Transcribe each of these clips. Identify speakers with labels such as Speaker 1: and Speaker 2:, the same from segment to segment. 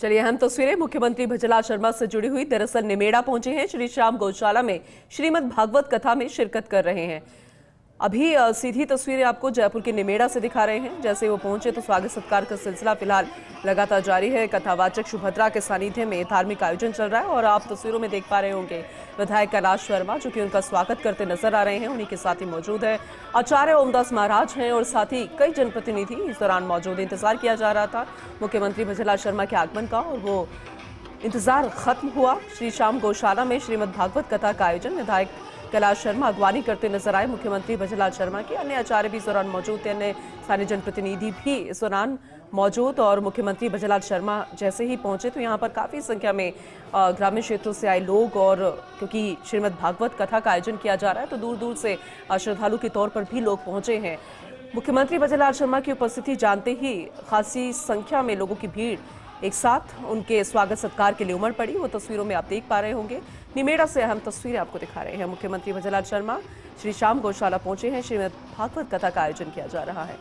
Speaker 1: चलिए अहम तस्वीरें मुख्यमंत्री भजनलाल शर्मा से जुड़ी हुई। दरअसल निमेड़ा पहुंचे हैं, श्री श्याम गौशाला में श्रीमद् भागवत कथा में शिरकत कर रहे हैं। अभी सीधी तस्वीरें आपको जयपुर के निमेड़ा से दिखा रहे हैं। जैसे वो पहुंचे तो स्वागत सत्कार का सिलसिला फिलहाल लगातार जारी है। कथावाचक सुभद्रा के सानिध्य में धार्मिक आयोजन चल रहा है और आप तस्वीरों में देख पा रहे होंगे विधायक कैलाश वर्मा जो कि उनका स्वागत करते नजर आ रहे हैं। उन्हीं के साथ ही मौजूद है आचार्य ओमदास महाराज हैं और साथ ही कई जनप्रतिनिधि इस दौरान मौजूद। इंतजार किया जा रहा था मुख्यमंत्री भजनलाल शर्मा के आगमन का और वो इंतजार खत्म हुआ। श्री श्याम गौशाला में श्रीमद् भागवत कथा का आयोजन विधायक कैलाश शर्मा अगवानी करते नजर आए। मुख्यमंत्री भजनलाल शर्मा के अन्य आचार्य भी इस दौरान मौजूद थे, अन्य स्थानीय जनप्रतिनिधि भी इस दौरान मौजूद। और मुख्यमंत्री भजनलाल शर्मा जैसे ही पहुंचे तो यहाँ पर काफी संख्या में ग्रामीण क्षेत्रों से आए लोग, और क्योंकि श्रीमद् भागवत कथा का आयोजन किया जा रहा है तो दूर दूर से श्रद्धालु के तौर पर भी लोग पहुंचे हैं। मुख्यमंत्री भजनलाल शर्मा की उपस्थिति जानते ही खासी संख्या में लोगों की भीड़ एक साथ उनके स्वागत सत्कार के लिए उमड़ पड़ी। वो तस्वीरों में आप देख पा रहे होंगे। निमेड़ा से अहम तस्वीरें आपको दिखा रहे हैं। मुख्यमंत्री भजनलाल शर्मा श्री श्याम गौशाला पहुंचे हैं। श्रीमद् भागवत कथा का आयोजन किया जा रहा है।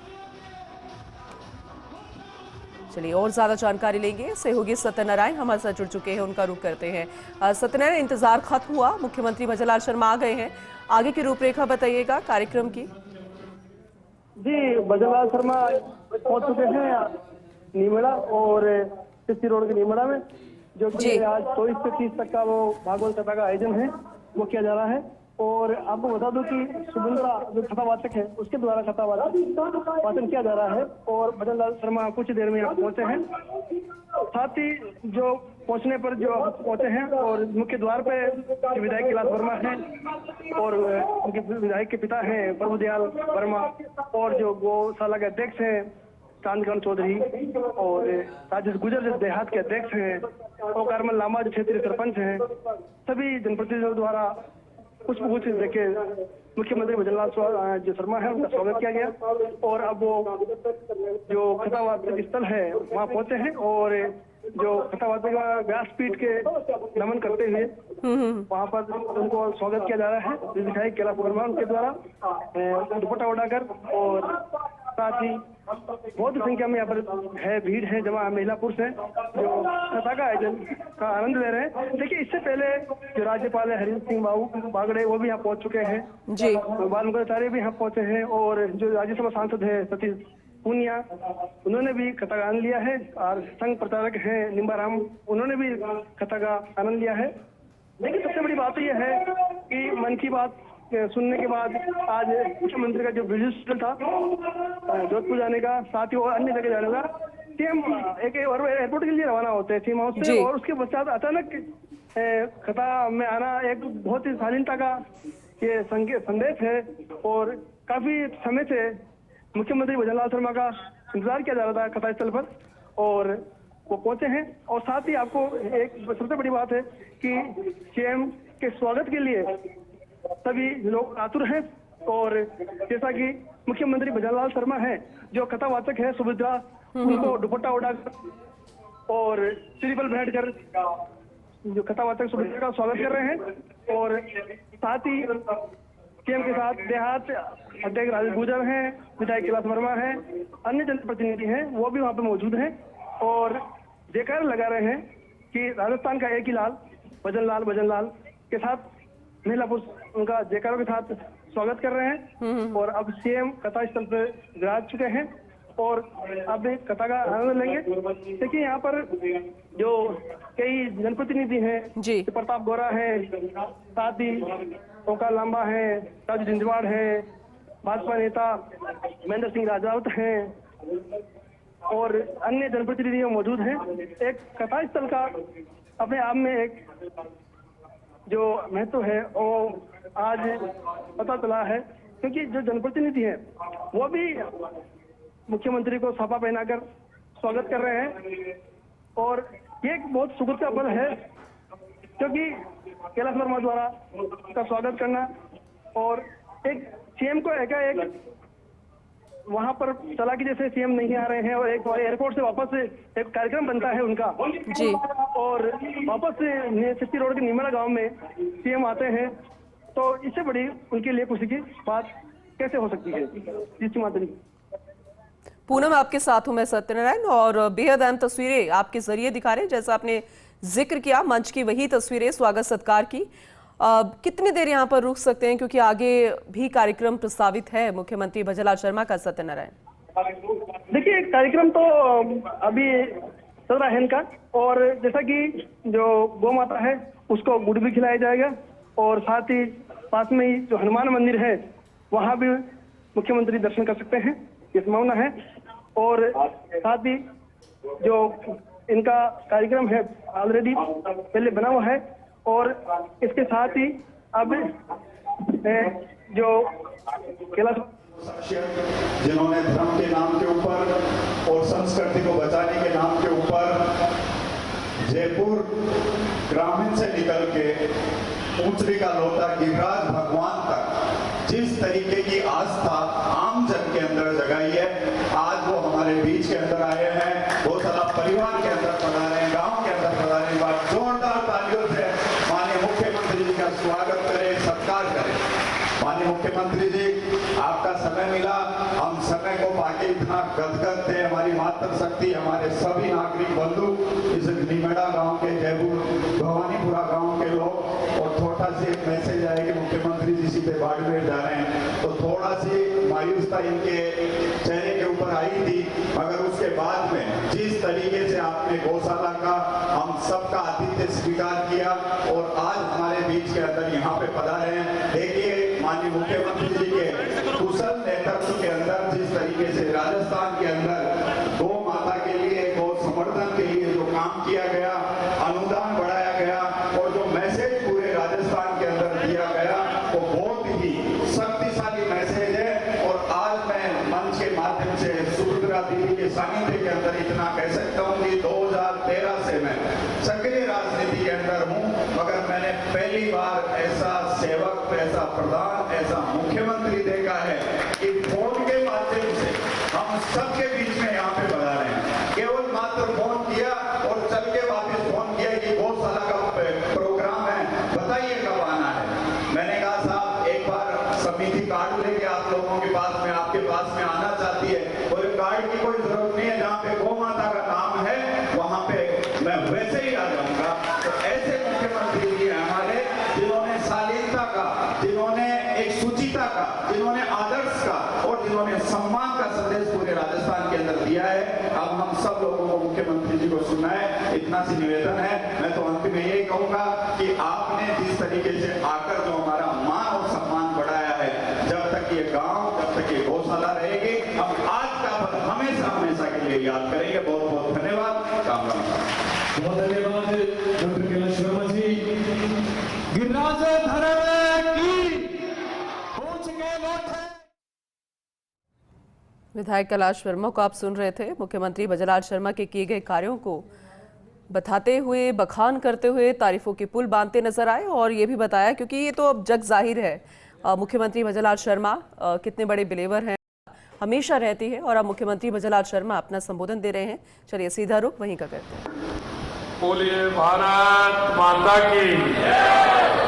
Speaker 1: चलिए और ज्यादा जानकारी लेंगे। सहयोगी सत्यनारायण हमारे साथ जुड़ चुके हैं, उनका रुख करते हैं। सत्यनारायण, इंतजार खत्म हुआ, मुख्यमंत्री भजनलाल शर्मा आ गए हैं, आगे की रूपरेखा बताइएगा कार्यक्रम की।
Speaker 2: जी, भजनलाल शर्मा पहुंच चुके हैं निमेड़ा और सिटी रोड के निमेड़ा में, जो कि आज 24 से 30 तक का वो भागवत कथा का आयोजन है वो किया जा रहा है। और आपको बता दूं कि सुभद्रा जो कथावाचक है उसके द्वारा वाचन किया जा रहा है और भजनलाल शर्मा कुछ देर में यहाँ पहुंचे हैं। साथ ही जो पहुंचने पर जो पहुंचे हैं और मुख्य द्वार पे विधायक कैलाश वर्मा है और उनके विधायक के पिता हैं प्रभुदयाल वर्मा और जो गौशाला के अध्यक्ष हैं चांदकांत चौधरी और राजेश गुजर जो देहात के अध्यक्ष हैं और कारमल लामा जो क्षेत्रीय सरपंच हैं, सभी जनप्रतिनिधियों द्वारा पुष्पगुच्छ देके मुख्यमंत्री भजनलाल जो शर्मा है उनका स्वागत किया गया। और अब वो जो कथावाचक स्थल है वहाँ पहुंचे हैं और जो कथावाचक व्यासपीठ के नमन करते हुए वहाँ पर उनको स्वागत किया जा रहा है। विधायक कैलाश वर्मा उनके द्वारा दुपट्टा उड़ाकर और साथ ही बहुत संख्या में यहाँ पर है भीड़ है जमा महिला पुरुष है जो कथा का आयोजन का आनंद ले रहे हैं। देखिए, इससे पहले जो राज्यपाल है हरीश सिंह बागड़े वो भी यहाँ पहुंच चुके हैं जी, बाल मुकुंदाचार्य भी यहाँ पहुंचे हैं और जो राज्यसभा सांसद है सतीश पूनिया उन्होंने भी कथा का आनंद लिया है और संघ प्रचारक है निम्बाराम उन्होंने भी कथा का आनंद लिया है। देखिए, सबसे बड़ी बात यह है कि मन की बात सुनने के बाद आज मुख्यमंत्री का जो बिजली शेड्यूल था जोधपुर जाने का, साथ ही और अन्य जगह जाने का, सीएम एक एयरपोर्ट के लिए रवाना होते हैं सीएम हाउस से और उसके पश्चात अचानक कथा में आना एक बहुत ही शालीनता का ये संदेश है और काफी समय से मुख्यमंत्री भजनलाल शर्मा का इंतजार किया जा रहा था कथा स्थल पर और वो पहुंचे हैं। और साथ ही आपको एक सबसे बड़ी बात है कि सीएम के स्वागत के लिए सभी लोग आतुर हैं और जैसा कि मुख्यमंत्री भजनलाल शर्मा है जो कथावाचक है सुभद्रा उनको दुपट्टा उड़ाकर और सीढ़ी पर बैठकर जो कथावाचक सुभद्रा का स्वागत कर रहे हैं। और साथ ही सीएम के साथ देहात अध्यक्ष राजेश गुजर हैं, विधायक कैलाश वर्मा हैं, अन्य जनप्रतिनिधि हैं वो भी वहाँ पे मौजूद हैं और जयकार लगा रहे हैं कि राजस्थान का एक ही लाल भजनलाल के साथ महिला पुरुष उनका जयकारों के साथ स्वागत कर रहे हैं। और अब सीएम कथा स्थल पर विराज चुके हैं और अब कथा का आनंद लेंगे। देखिए, यहाँ पर जो कई जनप्रतिनिधि हैं प्रताप गौरा है, साथ ही ओंकार लांबा है, राजू झंझवाड़ है, भाजपा नेता महेंद्र सिंह राजावत हैं और अन्य जनप्रतिनिधि मौजूद हैं। एक कथा स्थल का अपने आप में एक जो महत्व है वो आज पता चला है क्योंकि जो जनप्रतिनिधि हैं वो भी मुख्यमंत्री को साफा पहनाकर स्वागत कर रहे हैं और ये एक बहुत सुखद का पल है क्योंकि कैलाश वर्मा द्वारा का स्वागत करना और एक सीएम को एकाएक वहां पर चला कि जैसे सीएम नहीं आ रहे हैं और एक एयरपोर्ट से वापस एक कार्यक्रम बनता है उनका जी और वापस सिटी रोड के निमेड़ा गांव में सीएम आते हैं तो इससे बड़ी उनके लिए खुशी की बात कैसे हो सकती है। जी माता जी।
Speaker 1: पूनम आपके साथ हूं मैं सत्यनारायण, और बेहद अहम तस्वीरें आपके जरिए दिखा रहे हैं। जैसा आपने जिक्र किया, मंच की वही तस्वीरें स्वागत सत्कार की। कितनी देर यहां पर रुक सकते हैं, क्योंकि आगे भी कार्यक्रम प्रस्तावित है मुख्यमंत्री भजनलाल शर्मा का? सत्यनारायण,
Speaker 2: देखिए, कार्यक्रम तो अभी चल रहा है इनका, और जैसा कि जो गौ माता है उसको गुड़ भी खिलाया जाएगा, और साथ ही पास में ही जो हनुमान मंदिर है वहां भी मुख्यमंत्री दर्शन कर सकते हैं, ये संभावना है। और साथ ही जो इनका कार्यक्रम है ऑलरेडी पहले बना हुआ है, और इसके साथ ही अब जो कैलाश
Speaker 3: जिन्होंने धर्म के नाम के ऊपर और संस्कृति को बचाने के नाम के ऊपर जयपुर ग्रामीण से निकल के ऊंचड़ी का लोटा गिरिराज भगवान तक जिस तरीके की आस्था आम जन के अंदर जगाई है, आज वो हमारे बीच के अंदर आए हैं, गौशाला परिवार के अंदर पधारे हैं, गांव के अंदर पधारे हैं। बात जोरदार तालियों से माननीय मुख्यमंत्री जी का स्वागत करें, सत्कार करें। माननीय मुख्यमंत्री जी, आपका समय मिला, हम समय को पाके इतना गदगद थे। हमारी मातृशक्ति, हमारे सभी नागरिक बंधु, इस निमेड़ा गांव के, जयपुर भवानीपुरा गांव के लोग, और थोड़ा सी एक मैसेज आया कि मुख्यमंत्री जी सीधे बाड़मेर जा रहे हैं, तो थोड़ा सी मायूसता इनके चेहरे के ऊपर आई थी। मगर उसके बाद में जिस तरीके से आपने गौशाला का हम सबका आतिथ्य स्वीकार किया और आज हमारे बीच के अंदर यहाँ पे पधारे हैं। देखिए, माननीय मुख्यमंत्री जी के कुशल नेतृत्व के अंदर जिस तरीके से राजस्थान के अंदर गौ माता के लिए, गौ संवर्धन के लिए जो काम किया गया, अनुदान बढ़ाया गया, और जो मैसेज पूरे राजस्थान के अंदर दिया गया, वो बहुत ही शक्तिशाली मैसेज है। और आज मैं मंच के माध्यम से सुभद्रा दीदी के सानिध्य के अंदर इतना कह सकता हूँ कि 2013 से मैं सक्रिय राजनीति के अंदर हूँ, मगर मैंने पहली बार ऐसा सेवक, ऐसा प्रधान, ऐसा मुख्यमंत्री देखा है कि फोन के माध्यम से हम सबके बीच में यहाँ पे बता रहे हैं। केवल मात्र फोन किया और चल के वापस फोन किया कि गौशाला का प्रोग्राम है, बताइए कब आना है। मैंने कहा साहब, एक बार समिति कार्ड लेके आप लोगों के पास में, आपके पास में आना चाहती है, और कार्ड की कोई जरूरत नहीं है, जहाँ पे गौ माता का नाम है वहां पे मैं वैसे ही आ जाऊंगा। तो ऐसे मुख्यमंत्री जी हमारे, जिन्होंने शालीनता का, जिन्होंने एक सुचिता का, जिन्होंने आदर्श का और जिन्होंने सम्मान का संदेश पूरे राजस्थान के अंदर दिया है। अब हम सब लोगों को मुख्यमंत्री जी को सुनना है, इतना सी निवेदन है। मैं तो अंत में यही कहूंगा कि आपने जिस तरीके से आकर जो हमारा मान और सम्मान बढ़ाया है, जब तक ये गांव, जब तक ये गौशाला रहेगी, हम आज का पल हमेशा हमेशा के लिए याद करेंगे। बहुत बहुत धन्यवाद। राम राम।
Speaker 4: बहुत धन्यवाद डॉक्टर कैलाश वर्मा जी। गिरिराज धर्म की पूछ के लौटे।
Speaker 1: विधायक कैलाश वर्मा को आप सुन रहे थे। मुख्यमंत्री भजनलाल शर्मा के किए गए कार्यों को बताते हुए, बखान करते हुए, तारीफों के पुल बांधते नजर आए, और ये भी बताया, क्योंकि ये तो अब जग जाहिर है, मुख्यमंत्री भजनलाल शर्मा कितने बड़े बिलीवर हैं, हमेशा रहती है। और अब मुख्यमंत्री भजनलाल शर्मा अपना संबोधन दे रहे हैं। चलिए सीधा रुख वहीं का करते हैं।
Speaker 5: बोलिए भारत माता की,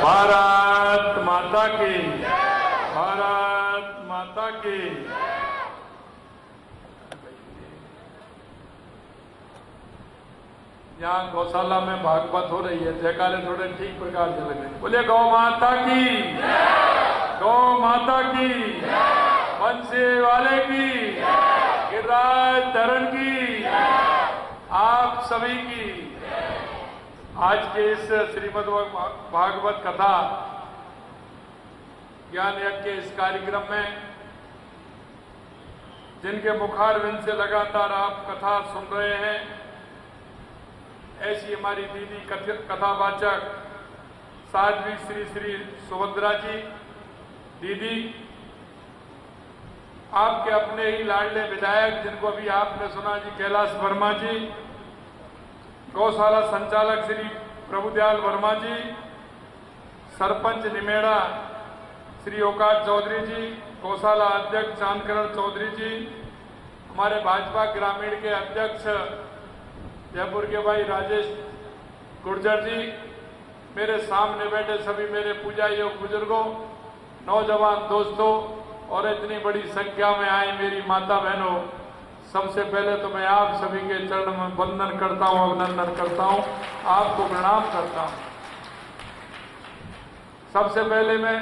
Speaker 5: भारत माता की, भारत माता की। यहाँ गौशाला में भागवत हो रही है, जयकारे थोड़े ठीक प्रकार से लग रहे हैं। बोलिए गौ माता की, गौ माता की, बंसी वाले की, गिरिराज धरण की, आप सभी की। आज के इस श्रीमद् भागवत कथा ज्ञान यज्ञ के इस कार्यक्रम में जिनके मुखारविंद से लगातार आप कथा सुन रहे हैं, ऐसी हमारी दीदी कथावाचक साध्वी श्री श्री सुभद्रा जी दीदी, आपके अपने ही लाडले विधायक जिनको अभी आपने सुना जी कैलाश वर्मा जी, गौशाला संचालक श्री प्रभुदयाल वर्मा जी, सरपंच निमेड़ा श्री ओकार चौधरी जी, गौशाला अध्यक्ष चांदकरण चौधरी जी, हमारे भाजपा ग्रामीण के अध्यक्ष जयपुर के भाई राजेश गुर्जर जी, मेरे सामने बैठे सभी मेरे पूजा योग बुजुर्गों, नौजवान दोस्तों, और इतनी बड़ी संख्या में आए मेरी माता बहनों, सबसे पहले तो मैं आप सभी के चरण में वंदन करता हूं, अभिनंदन करता हूं, आपको प्रणाम करता हूं। सबसे पहले मैं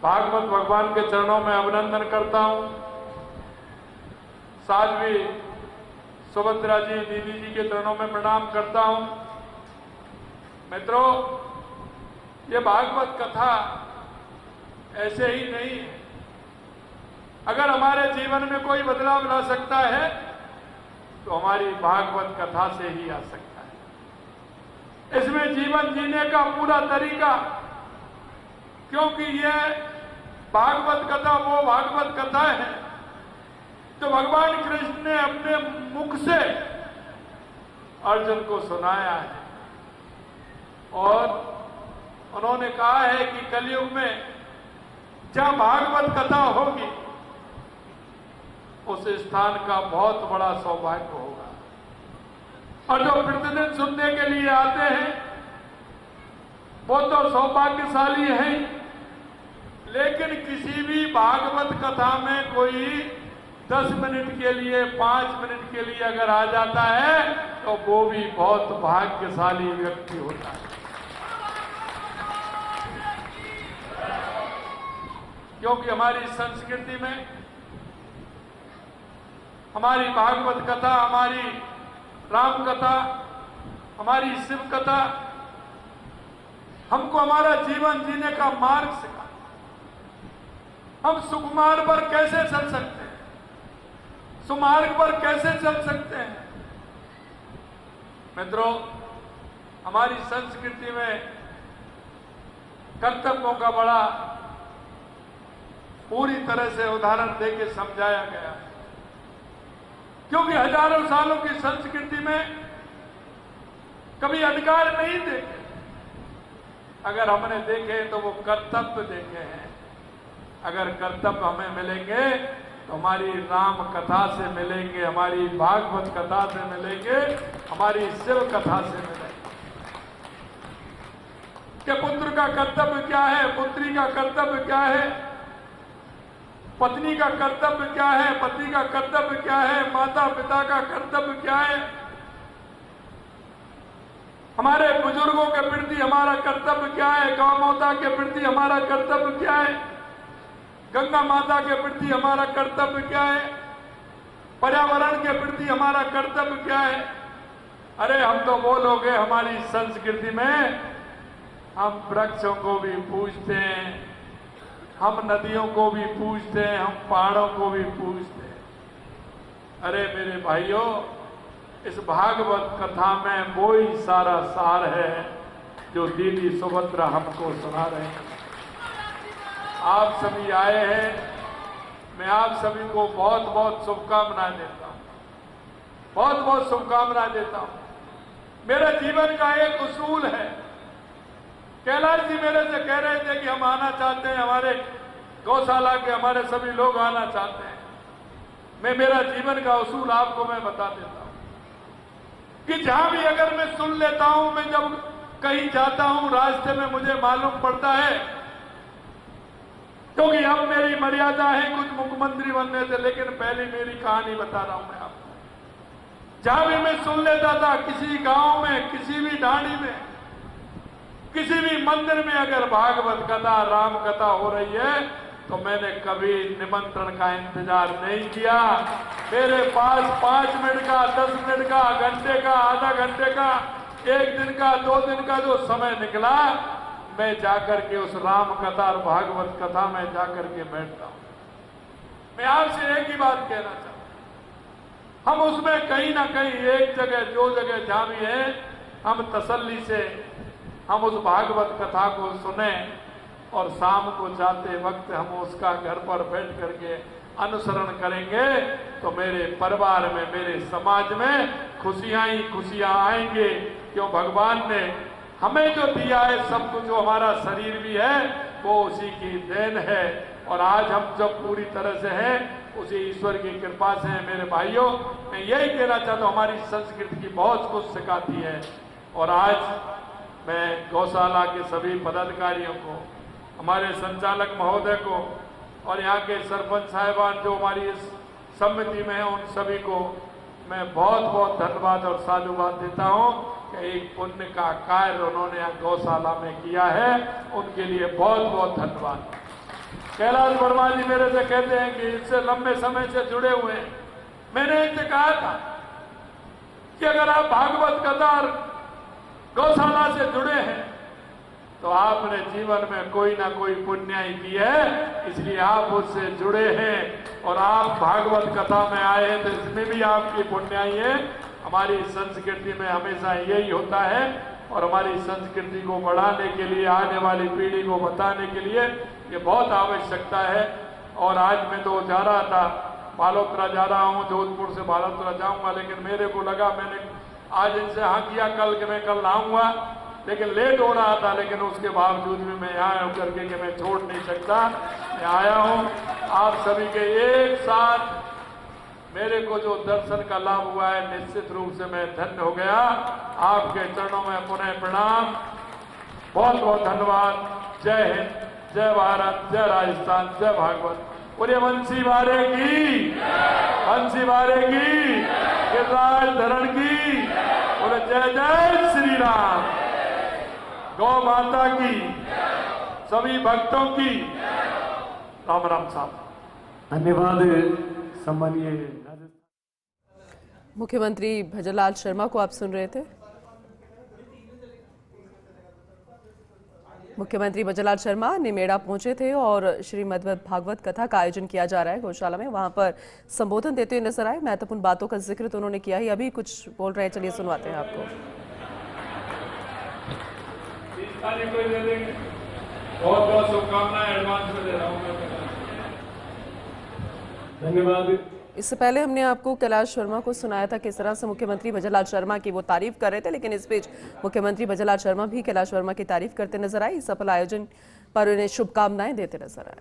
Speaker 5: भागवत भगवान के चरणों में अभिनंदन करता हूं। साध्वी सुभद्रा जी दीदी जी के चरणों में प्रणाम करता हूं। मित्रों, ये भागवत कथा ऐसे ही नहीं है। अगर हमारे जीवन में कोई बदलाव ला सकता है तो हमारी भागवत कथा से ही आ सकता है। इसमें जीवन जीने का पूरा तरीका, क्योंकि यह भागवत कथा वो भागवत कथा है तो भगवान कृष्ण ने अपने मुख से अर्जुन को सुनाया है और उन्होंने कहा है कि कलयुग में जहां भागवत कथा होगी उस स्थान का बहुत बड़ा सौभाग्य होगा। और जो प्रतिदिन सुनने के लिए आते हैं वो तो सौभाग्यशाली हैं, लेकिन किसी भी भागवत कथा में कोई 10 मिनट के लिए 5 मिनट के लिए अगर आ जाता है तो वो भी बहुत भाग्यशाली व्यक्ति होता है। क्योंकि हमारी संस्कृति में हमारी भागवत कथा, हमारी राम कथा, हमारी शिव कथा हमको हमारा जीवन जीने का मार्ग सिखा। हम सुकुमार पर कैसे चल सकते हैं, सुमार्ग पर कैसे चल सकते हैं। मित्रों, हमारी संस्कृति में कर्तव्यों का बड़ा पूरी तरह से उदाहरण देके समझाया गया है। क्योंकि हजारों सालों की संस्कृति में कभी अधिकार नहीं देखे, अगर हमने देखे तो वो कर्तव्य देखे हैं। अगर कर्तव्य हमें मिलेंगे तो हमारी राम कथा से मिलेंगे, हमारी भागवत कथा से मिलेंगे, हमारी शिव कथा से मिलेंगे। कि पुत्र का कर्तव्य क्या है, पुत्री का कर्तव्य क्या है, पत्नी का कर्तव्य क्या है, पति का कर्तव्य क्या है, माता पिता का कर्तव्य क्या है, हमारे बुजुर्गों के प्रति हमारा कर्तव्य क्या है, गौ माता के प्रति हमारा कर्तव्य क्या है, गंगा माता के प्रति हमारा कर्तव्य क्या है, पर्यावरण के प्रति हमारा कर्तव्य क्या है। अरे हम तो वो लोग हैं, हमारी संस्कृति में हम वृक्षों को भी पूजते हैं, हम नदियों को भी पूजते हैं, हम पहाड़ों को भी पूजते हैं। अरे मेरे भाइयों, इस भागवत कथा में वो ही सारा सार है जो दीदी सुभद्रा हमको सुना रहे हैं। आप सभी आए हैं, मैं आप सभी को बहुत बहुत शुभकामनाएं देता हूं, बहुत बहुत शुभकामनाएं देता हूं। मेरा जीवन का एक उसूल है। कैलाश जी मेरे से कह रहे थे कि हम आना चाहते हैं, हमारे गौशाला के हमारे सभी लोग आना चाहते हैं। मैं मेरा जीवन का उसूल आपको मैं बता देता हूं कि जहां भी अगर मैं सुन लेता हूं, मैं जब कहीं जाता हूं रास्ते में मुझे मालूम पड़ता है, क्योंकि अब मेरी मर्यादा है कुछ मुख्यमंत्री बनने से, लेकिन पहले मेरी कहानी बता रहा हूं मैं आपको। जहां भी मैं सुन लेता था, किसी गांव में, किसी भी ढाणी में, किसी भी मंदिर में अगर भागवत कथा, राम कथा हो रही है तो मैंने कभी निमंत्रण का इंतजार नहीं किया। मेरे पास 5 मिनट का, 10 मिनट का, घंटे का, आधा घंटे का, 1 दिन का, 2 दिन का जो समय निकला, मैं जाकर के उस राम कथा और भागवत कथा में जाकर के बैठता हूं। मैं आपसे एक ही बात कहना चाहता हूं, हम उसमें कहीं ना कहीं एक जगह, जो जगह जहां भी है, हम तसल्ली से हम उस भागवत कथा को सुने और शाम को जाते वक्त हम उसका घर पर बैठ करके अनुसरण करेंगे तो मेरे परिवार में, मेरे समाज में खुशियां ही खुशियां आएंगे। क्यों, भगवान ने हमें जो दिया है सब कुछ, जो हमारा शरीर भी है वो उसी की देन है। और आज हम जब पूरी तरह से हैं उसी ईश्वर की कृपा से हैं। मेरे भाइयों, मैं यही कहना चाहता हूँ, हमारी संस्कृति की बहुत कुछ सिखाती है। और आज मैं गौशाला के सभी पदाधिकारियों को, हमारे संचालक महोदय को और यहाँ के सरपंच साहिबान जो हमारी इस समिति में उन सभी को मैं बहुत बहुत धन्यवाद और साधुवाद देता हूं कि एक पुण्य का कार्य उन्होंने यहाँ गौशाला में किया है, उनके लिए बहुत बहुत धन्यवाद। कैलाश वर्मा जी मेरे से कहते हैं कि इससे लंबे समय से जुड़े हुए हैं। मैंने इनसे कहा था कि अगर आप भागवत कथा और गौशाला से जुड़े हैं तो आपने जीवन में कोई ना कोई पुण्याई की है, इसलिए आप उससे जुड़े हैं और आप भागवत कथा में आए हैं तो इसमें भी आपकी पुण्याई है। हमारी संस्कृति में हमेशा यही होता है और हमारी संस्कृति को बढ़ाने के लिए, आने वाली पीढ़ी को बताने के लिए ये बहुत आवश्यकता है। और आज मैं तो जा रहा था, बालोतरा जा रहा हूँ, जोधपुर से बालोतरा जाऊंगा, लेकिन मेरे को लगा, मैंने आज इनसे हाँ किया कल कि मैं कल आऊंगा, लेकिन लेट हो रहा था, लेकिन उसके बावजूद भी मैं यहाँ होकर के कि मैं छोड़ नहीं सकता, मैं आया हूँ। आप सभी के एक साथ मेरे को जो दर्शन का लाभ हुआ है, निश्चित रूप से मैं धन्य हो गया। आपके चरणों में पुनः प्रणाम, बहुत बहुत धन्यवाद। जय हिंद, जय भारत, जय राजस्थान, जय भागवत। बोलिए वंशी वारे की, वंशी वारे की, गिरिराज धरण की, बोले जय जय श्री राम। गौ माता की, सभी भक्तों की राम राम साहब।
Speaker 4: धन्यवाद सम्मानीय
Speaker 1: मुख्यमंत्री भजनलाल शर्मा को आप सुन रहे थे। मुख्यमंत्री भजनलाल शर्मा निमेड़ा पहुंचे थे और श्रीमद् भागवत कथा का आयोजन किया जा रहा है गौशाला में, वहां पर संबोधन देते हुए नजर आए। महत्वपूर्ण बातों का जिक्र तो उन्होंने किया ही, अभी कुछ बोल रहे हैं, चलिए सुनवाते हैं आपको।
Speaker 5: बहुत बहुत शुभकामनाएं एडवांस में दे रहा हूं।
Speaker 4: धन्यवाद।
Speaker 1: इससे पहले हमने आपको कैलाश शर्मा को सुनाया था किस तरह से मुख्यमंत्री भजनलाल शर्मा की वो तारीफ कर रहे थे, लेकिन इस बीच मुख्यमंत्री भजनलाल शर्मा भी कैलाश शर्मा की तारीफ करते नजर आए। सफल आयोजन पर उन्हें शुभकामनाएं देते नजर आए।